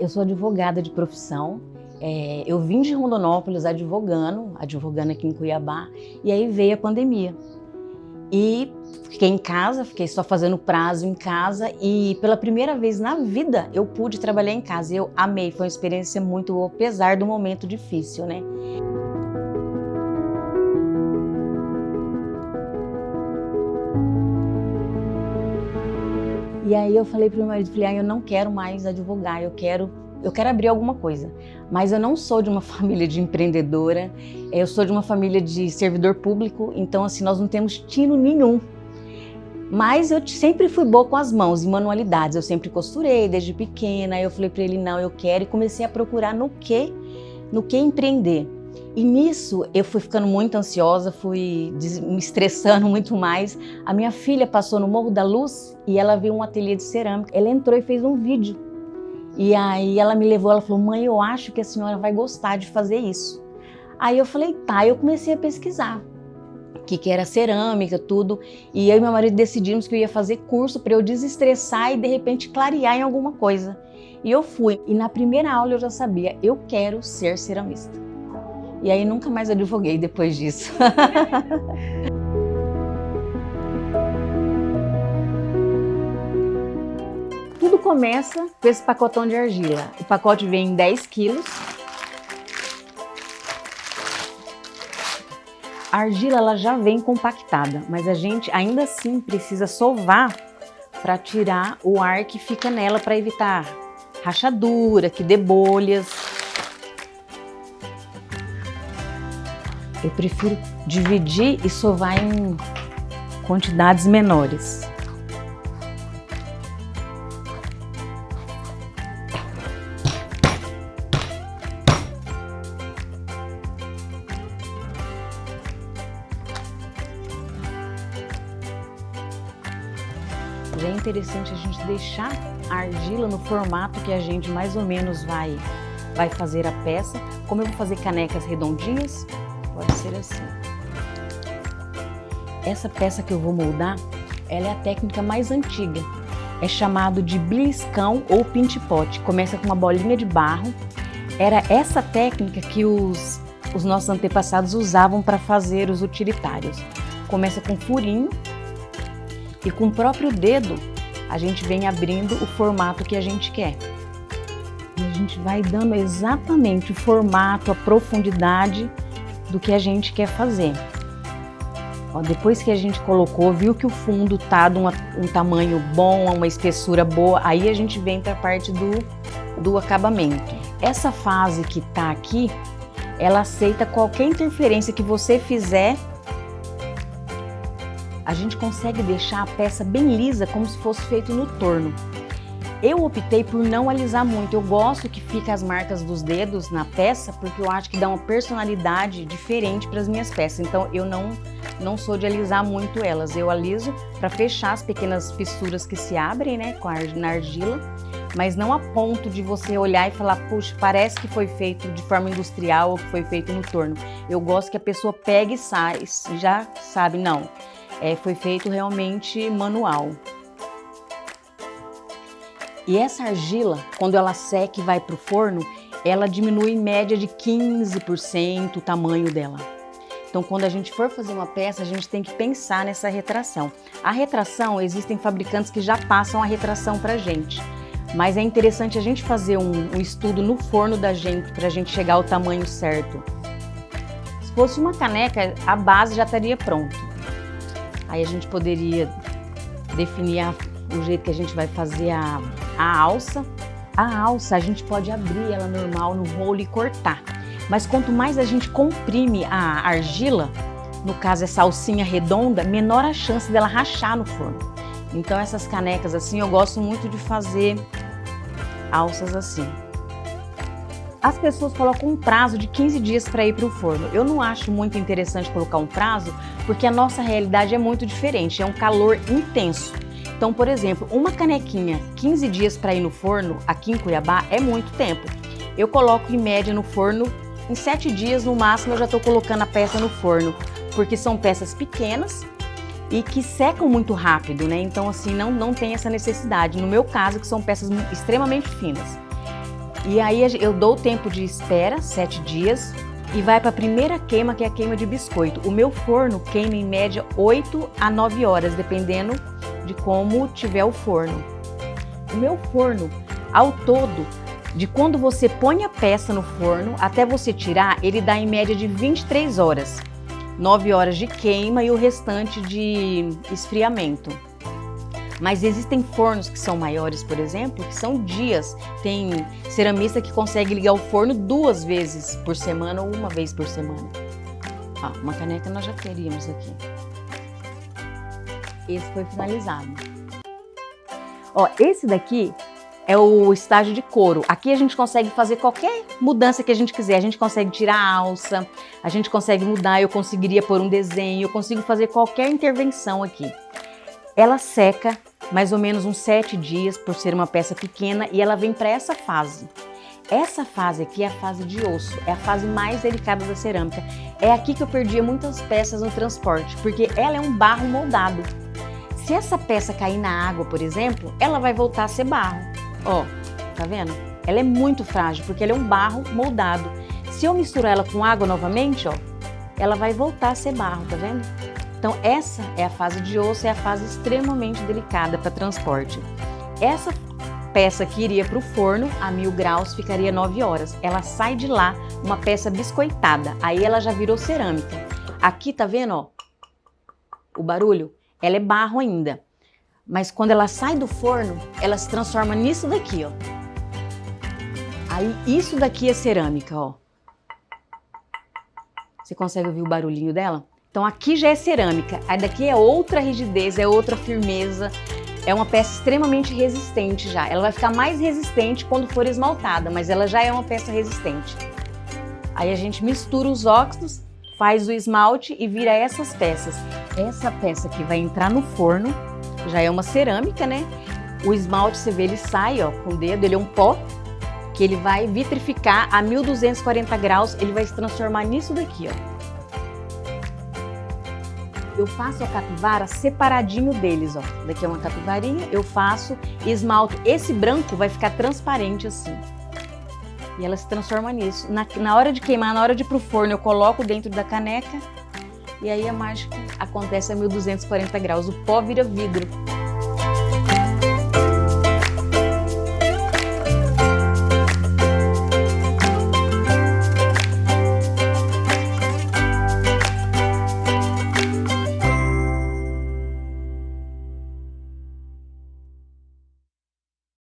Eu sou advogada de profissão. Eu vim de Rondonópolis advogando aqui em Cuiabá, e aí veio a pandemia. E fiquei em casa, fiquei só fazendo prazo em casa, e pela primeira vez na vida eu pude trabalhar em casa. Eu amei, foi uma experiência muito boa, apesar do momento difícil, né? E aí eu falei para o meu marido, eu não quero mais advogar, eu quero abrir alguma coisa. Mas eu não sou de uma família de empreendedora, eu sou de uma família de servidor público, então assim, nós não temos tino nenhum. Mas eu sempre fui boa com as mãos, em manualidades, eu sempre costurei desde pequena. Aí eu falei para ele, não, eu quero, e comecei a procurar no que empreender. E nisso eu fui ficando muito ansiosa, fui me estressando muito mais. A minha filha passou no Morro da Luz e ela viu um ateliê de cerâmica. Ela entrou e fez um vídeo. E aí ela me levou, ela falou, mãe, eu acho que a senhora vai gostar de fazer isso. Aí eu falei, tá, eu comecei a pesquisar o que era cerâmica, tudo. E eu e meu marido decidimos que eu ia fazer curso para eu desestressar e de repente clarear em alguma coisa. E eu fui. E na primeira aula eu já sabia, eu quero ser ceramista. E aí nunca mais advoguei depois disso. Tudo começa com esse pacotão de argila. O pacote vem em 10 quilos. A argila ela já vem compactada, mas a gente ainda assim precisa sovar para tirar o ar que fica nela, para evitar rachadura, que dê bolhas. Eu prefiro dividir e sovar em quantidades menores. Já é interessante a gente deixar a argila no formato que a gente mais ou menos vai fazer a peça. Como eu vou fazer canecas redondinhas, pode ser assim. Essa peça que eu vou moldar, ela é a técnica mais antiga. É chamado de beliscão ou pintipote. Começa com uma bolinha de barro. Era essa técnica que os nossos antepassados usavam para fazer os utilitários. Começa com furinho e com o próprio dedo a gente vem abrindo o formato que a gente quer. E a gente vai dando exatamente o formato, a profundidade do que a gente quer fazer. Ó, depois que a gente colocou, viu que o fundo tá de um tamanho bom, uma espessura boa, aí a gente vem para a parte do acabamento. Essa fase que tá aqui, ela aceita qualquer interferência que você fizer. A gente consegue deixar a peça bem lisa, como se fosse feito no torno. Eu optei por não alisar muito, eu gosto que fique as marcas dos dedos na peça, porque eu acho que dá uma personalidade diferente para as minhas peças. Então eu não sou de alisar muito elas, eu aliso para fechar as pequenas fissuras que se abrem, né, na argila, mas não a ponto de você olhar e falar, puxa, parece que foi feito de forma industrial ou que foi feito no torno. Eu gosto que a pessoa pegue e sai, já sabe, não. Foi feito realmente manual. E essa argila, quando ela seca e vai para o forno, ela diminui em média de 15% o tamanho dela. Então, quando a gente for fazer uma peça, a gente tem que pensar nessa retração. A retração, existem fabricantes que já passam a retração para a gente. Mas é interessante a gente fazer um estudo no forno da gente, para a gente chegar ao tamanho certo. Se fosse uma caneca, a base já estaria pronta. Aí a gente poderia definir o jeito que a gente vai fazer a alça. A alça a gente pode abrir ela normal no rolo e cortar. Mas quanto mais a gente comprime a argila, no caso essa alcinha redonda, menor a chance dela rachar no forno. Então essas canecas assim, eu gosto muito de fazer alças assim. As pessoas colocam um prazo de 15 dias para ir para o forno. Eu não acho muito interessante colocar um prazo, porque a nossa realidade é muito diferente, é um calor intenso. Então, por exemplo, uma canequinha, 15 dias para ir no forno, aqui em Cuiabá, é muito tempo. Eu coloco em média no forno, em 7 dias no máximo eu já estou colocando a peça no forno, porque são peças pequenas e que secam muito rápido, né? Então, assim, não tem essa necessidade. No meu caso, que são peças extremamente finas. E aí eu dou o tempo de espera, 7 dias, e vai para a primeira queima, que é a queima de biscoito. O meu forno queima em média 8 a 9 horas, dependendo de como tiver o forno. O meu forno, ao todo, de quando você põe a peça no forno até você tirar, ele dá em média de 23 horas. 9 horas de queima e o restante de esfriamento. Mas existem fornos que são maiores, por exemplo, que são dias. Tem ceramista que consegue ligar o forno 2 vezes por semana ou 1 vez por semana. Ó, uma caneca nós já teríamos aqui. Esse foi finalizado. Ó, esse daqui é o estágio de couro. Aqui a gente consegue fazer qualquer mudança que a gente quiser. A gente consegue tirar a alça, a gente consegue mudar, eu conseguiria pôr um desenho, eu consigo fazer qualquer intervenção aqui. Ela seca mais ou menos uns 7 dias por ser uma peça pequena e ela vem para essa fase. Essa fase aqui é a fase de osso, é a fase mais delicada da cerâmica. É aqui que eu perdia muitas peças no transporte, porque ela é um barro moldado. Se essa peça cair na água, por exemplo, ela vai voltar a ser barro. Ó, tá vendo? Ela é muito frágil, porque ela é um barro moldado. Se eu misturar ela com água novamente, ó, ela vai voltar a ser barro, tá vendo? Então essa é a fase de osso, é a fase extremamente delicada para transporte. Essa peça que iria para o forno a 1000 graus ficaria 9 horas. Ela sai de lá uma peça biscoitada, aí ela já virou cerâmica. Aqui tá vendo, ó, o barulho? Ela é barro ainda. Mas quando ela sai do forno, ela se transforma nisso daqui, ó. Aí isso daqui é cerâmica, ó. Você consegue ouvir o barulhinho dela? Então aqui já é cerâmica, aí daqui é outra rigidez, é outra firmeza, é uma peça extremamente resistente já. Ela vai ficar mais resistente quando for esmaltada, mas ela já é uma peça resistente. Aí a gente mistura os óxidos, faz o esmalte e vira essas peças. Essa peça aqui vai entrar no forno, já é uma cerâmica, né? O esmalte, você vê, ele sai, ó, com o dedo, ele é um pó, que ele vai vitrificar a 1240 graus, ele vai se transformar nisso daqui, ó. Eu faço a capivara separadinho deles, ó. Daqui é uma capivarinha, eu faço e esmalto. Esse branco vai ficar transparente assim. E ela se transforma nisso. Na hora de queimar, na hora de ir pro forno, eu coloco dentro da caneca e aí a mágica acontece a 1240 graus. O pó vira vidro.